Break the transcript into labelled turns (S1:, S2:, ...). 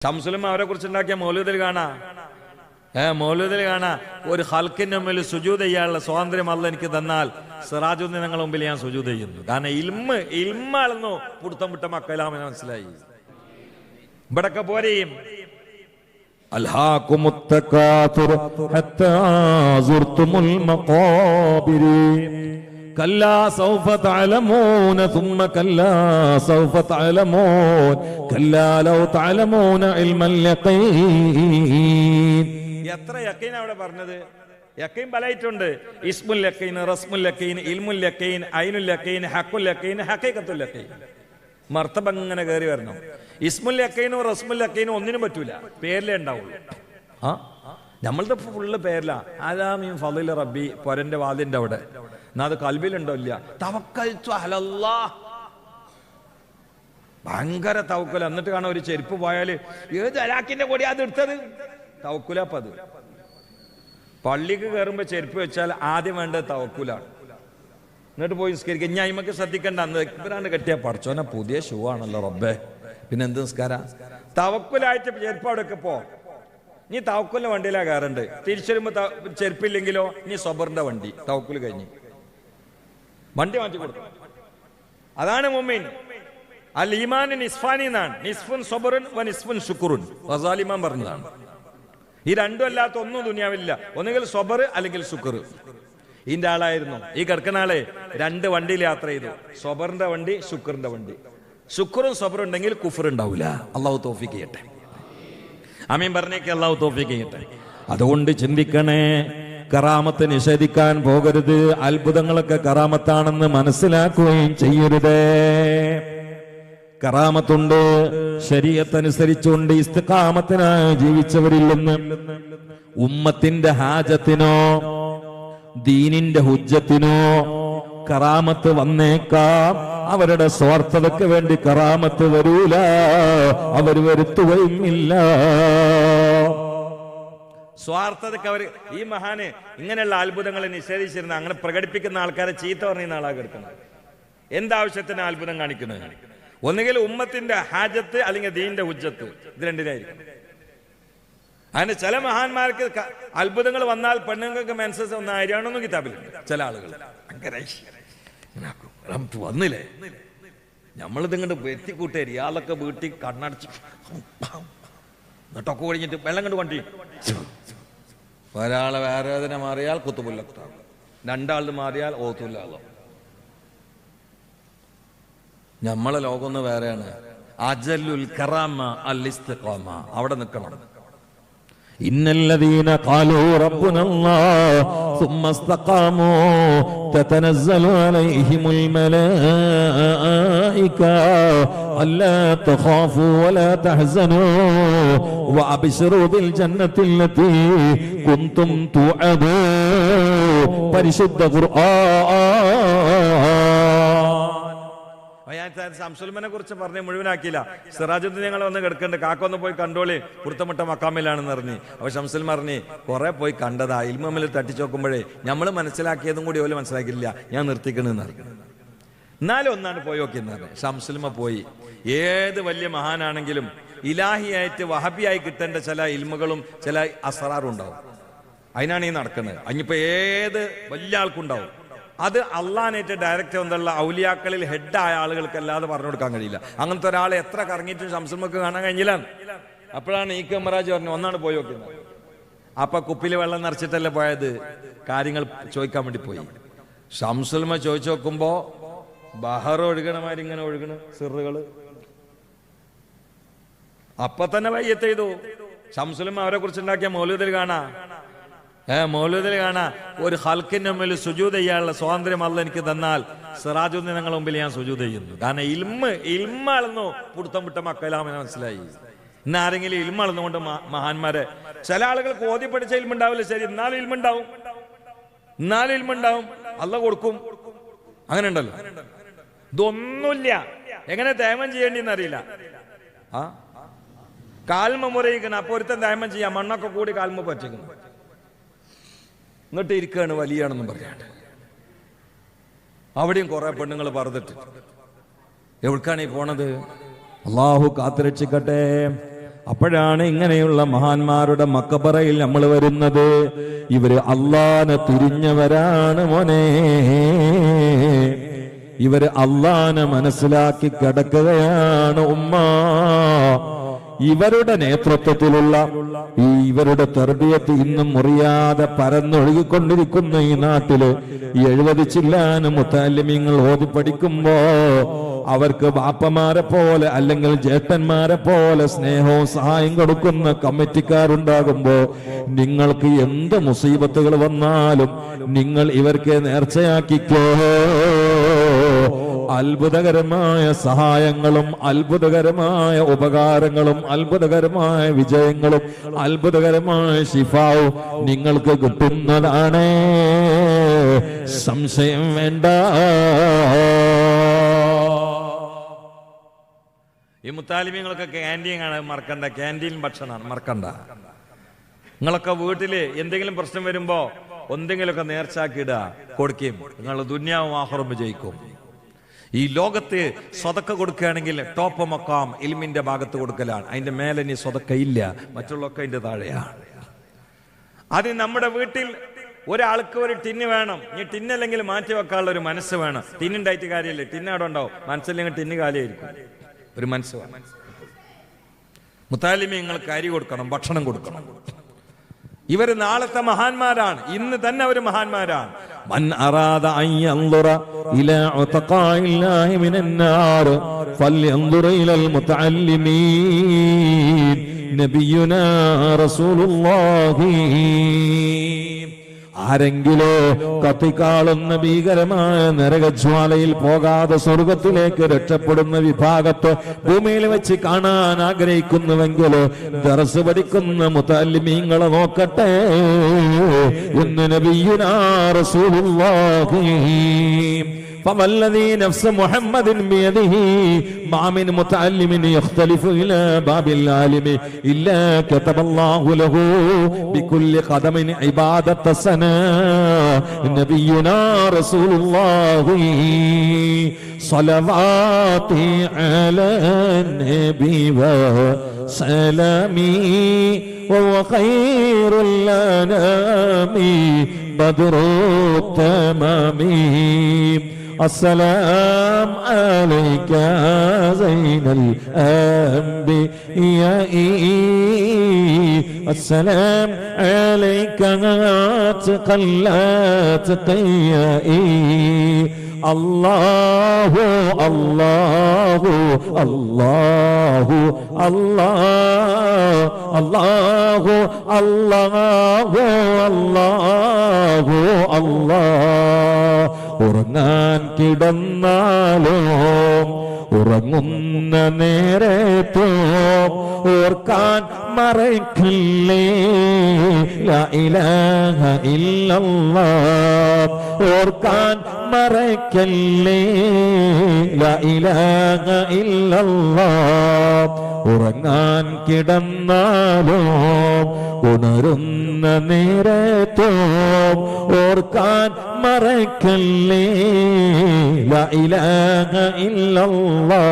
S1: ശംസുലമ അവരെ കുറിച്ചുണ്ടാക്കിയ മൗലൂദിൽ കാണാ ഒരു ഹൽക്കിന്റെ മുമ്പിൽ സുജൂദ് ചെയ്യാനുള്ള സ്വാതന്ത്ര്യം അല്ല എനിക്ക് തന്നാൽ സിറാജുദ്ദീൻ ഞങ്ങളുടെ മുമ്പിൽ ഞാൻ സുജൂദ് ചെയ്യുന്നു. കാരണം ഇൽമാണെന്നോ പുടുത്തം വിട്ട മക്കലാമെന്ന് മനസ്സിലായി. ഇവിടൊക്കെ പോരെയും അൽഹാകുമുത്തകാതുർ ഹത്താ സുർതുമുൽ മഖാബിർ കല്ലാ സൗഫ തഅലമൂന സുമ്മ കല്ലാ സൗഫ തഅലമൂൻ കല്ലാ ലൗ തഅലമൂന ഇൽമൽ യഖീൻ. എത്ര യഖീൻ അവിടെ പറഞ്ഞത്? യഖീൻ പലയിട്ടുണ്ട്. ഇസ്മുൽ യഖീൻ, റസ്മുൽ യഖീൻ, ഇൽമുൽ യഖീൻ, ഐനുൽ യഖീൻ, ഹഖുൽ യഖീൻ, ഹഖീഖത്തുൽ യഖീൻ. മർത്തബ ഇങ്ങനെ കയറി വരണം. ഇസ്മുൽ യഖീനോ റസ്മുൽ യഖീനോ ഒന്നിനും പറ്റൂല, പേരിലേ ഉണ്ടാവുള്ളൂ. നമ്മളത് ഫുള്ള് പേരില. ആദാമീൻ ഫളില റബ്ബി പൊരന്റെ വാതിന്റെ അവിടെ. എന്നാ അത് കൽബിലുണ്ടോ? ഇല്ല. തവക്കൽതു അലല്ലാഹ്, ഭയങ്കര തവക്കുല. എന്നിട്ട് കാണാൻ ഒരു ചെരുപ്പ് പോയാല് ഏത് അലാക്കിന്റെ കൂടി അത് എടുത്തത് തവക്കുലപ്പത്. പള്ളിക്ക് കയറുമ്പോ ചെരുപ്പ് വെച്ചാൽ ആദ്യം വേണ്ടത് തവക്കുലാണ്. എന്നിട്ട് പോയി നിസ്കരിക്കുക. ഞാൻ അയിമക്ക് ശ്രദ്ധിക്കണ്ട. അന്ന് ഇവരാണ്ട് കെട്ടിയ പടച്ചോനെ പുതിയ ഷൂ ആണല്ലോ റബ്ബേ, പിന്നെ എന്ത് നിസ്കാര? തവക്കുലായിട്ട് ചെരുപ്പ് അവിടെയൊക്കെ പോ. നീ തവക്കുലിന്റെ വണ്ടിയിലാ കയറണ്ട്. തിരിച്ചു വരുമ്പോ ചെരുപ്പില്ലെങ്കിലോ നീ സബറിന്റെ വണ്ടി. തവക്കുല് കഴിഞ്ഞ് വണ്ടി മാറ്റി കൊടുക്കും. അതാണ് മുഅ്മിൻ. അൽ ഈമാൻ നിസ്ഫാനി എന്നാണ്. നിസ്ഫുൻ സബറുൻ വ നിസ്ഫുൻ ശുക്റുൻ. ഗസാലിമാൻ പറഞ്ഞതാണ്. ഈ രണ്ടും അല്ലാത്ത ഒന്നും ദുനിയാവില്ല. ഒന്നുകിൽ സബർ അല്ലെങ്കിൽ ശുക്ർ. ഇതിന്റെ ആളായിരുന്നു ഈ കിടക്കുന്ന ആളെ. രണ്ട് വണ്ടിയിൽ യാത്ര ചെയ്തു. സബറിന്റെ വണ്ടി, ശുക്റിന്റെ വണ്ടി. ശുക്റും സബറും ഉണ്ടെങ്കിൽ കുഫർ ഉണ്ടാവില്ല. അള്ളാഹു തൗഫീഖ് ചെയ്യട്ടെ. ആമീൻ പറഞ്ഞേക്ക്. അള്ളാഹു തൗഫീഖ് ചെയ്യട്ടെ. അതുകൊണ്ട് ചിന്തിക്കണേ, കറാമത്ത് നിഷേധിക്കാൻ പോകരുത്. അത്ഭുതങ്ങളൊക്കെ കറാമത്താണെന്ന് മനസ്സിലാക്കുകയും ചെയ്യരുത്. കറാമത്തുണ്ട്, ശരീഅത്തനുസരിച്ചുകൊണ്ട് ഇസ്തിഖാമത്തിനായി ജീവിച്ചവരിൽ നിന്ന് ഉമ്മത്തിന്റെ ഹാജത്തിനോ ദീനിന്റെ ഹുജ്ജത്തിനോ കറാമത്ത് വന്നേക്കാം. അവരുടെ സ്വാർത്ഥതയ്ക്ക് വേണ്ടി കറാമത്ത് വരൂല, അവർ വരുത്തുകയും ഇല്ല. സ്വാർത്ഥതയ്ക്ക് അവർ ഈ മഹാന് ഇങ്ങനെയുള്ള അത്ഭുതങ്ങളെ നിഷേധിച്ചിരുന്ന, അങ്ങനെ പ്രകടിപ്പിക്കുന്ന ആൾക്കാരെ ചീത്ത പറയുന്ന ആളാ കേൾക്കുന്നത്. എന്താവശ്യത്തിന് അത്ഭുതം കാണിക്കുന്നത്? ഒന്നുകിൽ ഉമ്മത്തിന്റെ ഹാജത്ത് അല്ലെങ്കിൽ ദീനിന്റെ ഹുജ്ജത്ത്. ഇത് രണ്ടിലായിരിക്കും. അതിന് ചില മഹാന്മാർക്ക് അത്ഭുതങ്ങൾ വന്നാൽ പെണ്ണുങ്ങൾക്ക് മെൻസസ് ഒന്നും ആര്യാണെന്നും കിതാബിലുണ്ട്. ചില ആളുകൾ വന്നില്ലേ, നമ്മളിതിങ്ങോട്ട് വെത്തിക്കൂട്ടേരി ആളൊക്കെ വീട്ടിൽ കണ്ണടച്ച് എന്നിട്ടൊക്കെ ഒഴിഞ്ഞിട്ട് വെള്ളം കണ്ട് വണ്ടി. ഒരാളെ വേദന മാറിയാൽ കുത്തുപുല്ലത്താകും, രണ്ടാളത് മാറിയാൽ ഓത്തുല്ലാകും. നമ്മളെ ലോകം വേറെയാണ്. അജലുൽ കറാമ അൽ ഇസ്തിഖാമ. അവിടെ നിൽക്കണം. ഇന്നല്ലദീന ഖാലൂ റബ്ബുനല്ലാഹ് സുമ്മ ഇസ്തഖാമൂ തതനസ്സലു അലൈഹിമുൽ മലായിക അല്ലാ തഖാഫൂ വലാ തഹ്സനൂ വഅബ്ശിറൂ ബിൽ ജന്നത്തില്ലതീ കുൻതും തുഅദൂൻ. പരിശുദ്ധ ഖുർആൻ. ശംസുലമനെ കുറിച്ച് പറഞ്ഞ് മുഴുവനാക്കിയില്ല. സിറാജുദ്ദീൻ ഞങ്ങൾ വന്ന് കിടക്കണ്ട്, കാക്കൊന്ന് പോയി കണ്ടോളി, പുറത്തമുട്ട മക്കാമിലാണെന്ന് പറഞ്ഞ്. അപ്പൊ ശംസുൽ പറഞ്ഞ് കുറെ പോയി കണ്ടതാ, ഇൽമമിൽ തട്ടിച്ചു നോക്കുമ്പോഴേ നമ്മൾ മനസ്സിലാക്കിയതും കൂടി ഓല് മനസ്സിലാക്കിയില്ല, ഞാൻ നിർത്തിക്കണെന്ന് പറഞ്ഞു. എന്നാലും ഒന്നാണ് പോയി നോക്കിയെന്ന് പറഞ്ഞു. ശംസുലമ പോയി. ഏത് വലിയ മഹാനാണെങ്കിലും ഇലാഹിയായിട്ട് വഹബിയായി കിട്ടേണ്ട ചില ഇൽമുകളും ചില അസ്റാറും ഉണ്ടാവും. അതിനാണ് ഈ നടക്കുന്നത്. അതിനിപ്പോ ഏത് വലിയ ആൾക്കുണ്ടാവും. അത് അള്ളാനായിട്ട് ഡയറക്റ്റ് എന്നുള്ള ഔലിയാക്കളിൽ ഹെഡായ ആളുകൾക്ക് അല്ലാതെ പറഞ്ഞു കൊടുക്കാൻ കഴിയില്ല. അങ്ങനത്തെ ഒരാളെ എത്ര കറങ്ങിയിട്ട് ശംസുൽമക്ക് കാണാൻ കഴിഞ്ഞില്ല. അപ്പോഴാണ് ഈ കമറാജ് പറഞ്ഞു ഒന്നാണ് പോയി നോക്കുന്നത്. അപ്പൊ കുപ്പിയിൽ വെള്ളം നിറച്ചിട്ടല്ലേ പോയത്, കാര്യങ്ങൾ ചോദിക്കാൻ വേണ്ടി പോയി. ശംസുൽമ ചോദിച്ചു നോക്കുമ്പോ ബഹർ ഒഴുകണമാതിരി ഇങ്ങനെ ഒഴുകണ സിറുകള്. അപ്പൊ തന്നെ വയ്യത്ത് ചെയ്തു. ശംസുൽമ അവരെ കുറിച്ചുണ്ടാക്കിയ മൗലൂദിൽ കാണാ ഒരു ഹൽക്കിന്റെ മുമ്പിൽ സുജൂദ് ചെയ്യാനുള്ള സ്വാതന്ത്ര്യം അല്ല എനിക്ക് തന്നാൽ സിറാജുദ്ദീൻ ഞങ്ങളുടെ മുമ്പിൽ ഞാൻ സുജൂദ് ചെയ്യുന്നു. കാരണം ഇൽമാണെന്നോ പുടുത്തം വിട്ട മക്കലാമെന്ന് മനസ്സിലായി. ഇന്ന് ആരെങ്കിലും ഇൽമാണെന്നുകൊണ്ട് മഹാന്മാരെ, ചില ആളുകൾക്ക് ഓതി പഠിച്ച ഇൽമുണ്ടാവില്ല, ശരി, എന്നാലും ഇൽമുണ്ടാവും, അല്ല കൊടുക്കും. അങ്ങനെ ഉണ്ടല്ലോ. ഇതൊന്നുമില്ല. എങ്ങനെ തേമം ചെയ്യേണ്ടിന്ന് അറിയില്ല. കാൽമ മുറിയിക്കണം. അപ്പൊ ഒരുത്തൻ തേമം ചെയ്യാം, മണ്ണൊക്കെ കൂടി കാൽമ പറ്റിക്കുന്നു. എന്നിട്ട് ഇരിക്കുകയാണ് വലിയാണെന്നും പറയാണ്ട്. അവിടെയും കുറെ പെണ്ണുങ്ങൾ പറഞ്ഞിട്ട് എവിടേക്കാണ് ഈ പോണത്? അള്ളാഹു കാത്തുരക്ഷിക്കട്ടെ.
S2: അപ്പോഴാണ് ഇങ്ങനെയുള്ള മഹാന്മാരുടെ മക്കബറയിൽ നമ്മൾ വരുന്നത്. ഇവര് അള്ളാനെ തിരിഞ്ഞവരാണ് മോനെ. ഇവര് അള്ളാനെ മനസ്സിലാക്കി കിടക്കുകയാണ് ഉമ്മ. ഇവരുടെ നേതൃത്വത്തിലുള്ള ഇവരുടെ തർബിയത്ത് ഇന്നും മുറിയാതെ പരന്നൊഴുകിക്കൊണ്ടിരിക്കുന്ന ഈ നാട്ടില് 70 ചില്ലാനും മുത്തല്ലിമീങ്ങൾ ഓതി പഠിക്കുമ്പോ അവർക്ക് ബാപ്പമാരെ പോലെ അല്ലെങ്കിൽ ജ്യേഷ്ഠന്മാരെ പോലെ സ്നേഹവും സഹായം കൊടുക്കുന്ന കമ്മിറ്റിക്കാരുണ്ടാകുമ്പോ നിങ്ങൾക്ക് എന്ത് മുസീബത്തുകൾ വന്നാലും നിങ്ങൾ ഇവർക്ക് നേർച്ചയാക്കിക്കോ. അത്ഭുതകരമായ സഹായങ്ങളും അത്ഭുതകരമായ ഉപകാരങ്ങളും അത്ഭുതകരമായ വിജയങ്ങളും അത്ഭുതകരമായ ശിഫാവും നിങ്ങൾക്ക് കിട്ടുന്നതാണ്. സംശയം വേണ്ട.
S1: ഈ മുത്താലിമീങ്ങളൊക്കെ ക്യാൻറ്റീൻ ആണ് മറക്കണ്ട. ക്യാൻറ്റീൻ ഭക്ഷണമാണ് മറക്കണ്ട. നിങ്ങളൊക്കെ വീട്ടില് എന്തെങ്കിലും പ്രശ്നം വരുമ്പോ എന്തെങ്കിലുമൊക്കെ നേർച്ചാക്കിയിടുക, കൊടുക്കുകയും നിങ്ങൾ ദുന്യാവും ആഖിറവും വിജയിക്കും. ഈ ലോകത്ത് സ്വതക്ക കൊടുക്കുകയാണെങ്കിൽ ടോപ്പ് മക്കാം ഇൽമിന്റെ ഭാഗത്ത് കൊടുക്കലാണ്. അതിന്റെ മേലെ ഇനി സ്വതക്കയില്ല, മറ്റുള്ളൊക്കെ അതിന്റെ താഴെയാണ്. അത് നമ്മുടെ വീട്ടിൽ ഒരാൾക്ക് ഒരു ടിന്ന് വേണം. ഈ ടിന്നല്ലെങ്കിൽ മാറ്റി വെക്കാനുള്ള ഒരു മനസ്സ് വേണം. ടിന്നുണ്ടായിട്ട് കാര്യമില്ല, ടിന്ന് അവിടെ ഉണ്ടാവും, മനസ്സില്ലെങ്കിൽ ടിന്ന് കാലിയായിരിക്കും. ഒരു മനസ്സ് വേണം. മുത്താലിമീങ്ങൾക്ക് അരി കൊടുക്കണം, ഭക്ഷണം കൊടുക്കണം. ഇവര് നാളത്തെ മഹാന്മാരാണ്, ഇന്ന് തന്നെ അവര് മഹാന്മാരാണ്.
S2: മൻ അറാദ അൻ യൻദുറ ഇലാ ഉതഖാഇല്ലാഹി മിനന്നാർ ഫൽയൻദുർ ഇലൽ മുതഅല്ലിമീൻ നബിയുനാ റസൂലുള്ളാഹി. ആരെങ്കിലോ കത്തിക്കാളുന്ന ഭീകരമായ നരകജ്വാലയിൽ പോകാതെ സ്വർഗത്തിലേക്ക് രക്ഷപ്പെടുന്ന വിഭാഗത്തെ ഭൂമിയിൽ വെച്ച് കാണാൻ ആഗ്രഹിക്കുന്നുവെങ്കിലോ ദർസ് പഠിക്കുന്ന മുതഅല്ലിമീങ്ങളെ നോക്കട്ടെ എന്ന് നബിയുനാ റസൂലുള്ളാഹി. فوالذي نفس محمد بيده ما من متعلم يختلف إلى باب العالم إلا كتب الله له بكل قدم عبادة سنة. نبينا رسول الله صلواتي على النبي وسلامي وهو خير الأنام بدر التمام. السلام عليك زين الأنبياء السلام عليك تقلت قيائي. الله الله الله الله الله الله الله الله. ഉറങ്ങാൻ കിടന്നാലോ ഉറങ്ങുന്ന നേരത്തോ ഓർക്കാൻ മറക്കില്ലേ ലാ ഇലാഹ ഇല്ലല്ലാഹ്. ഓർക്കാൻ മറക്കല്ലേ ലാ ഇലാഹ ഇല്ലല്ലാഹ്. ഉറങ്ങാൻ കിടന്നാലോ ഉണരുന്ന നേരത്തോ ഓർക്കാൻ മറക്കല്ലേ ലാ ഇലാഹ ഇല്ലല്ലാഹ്.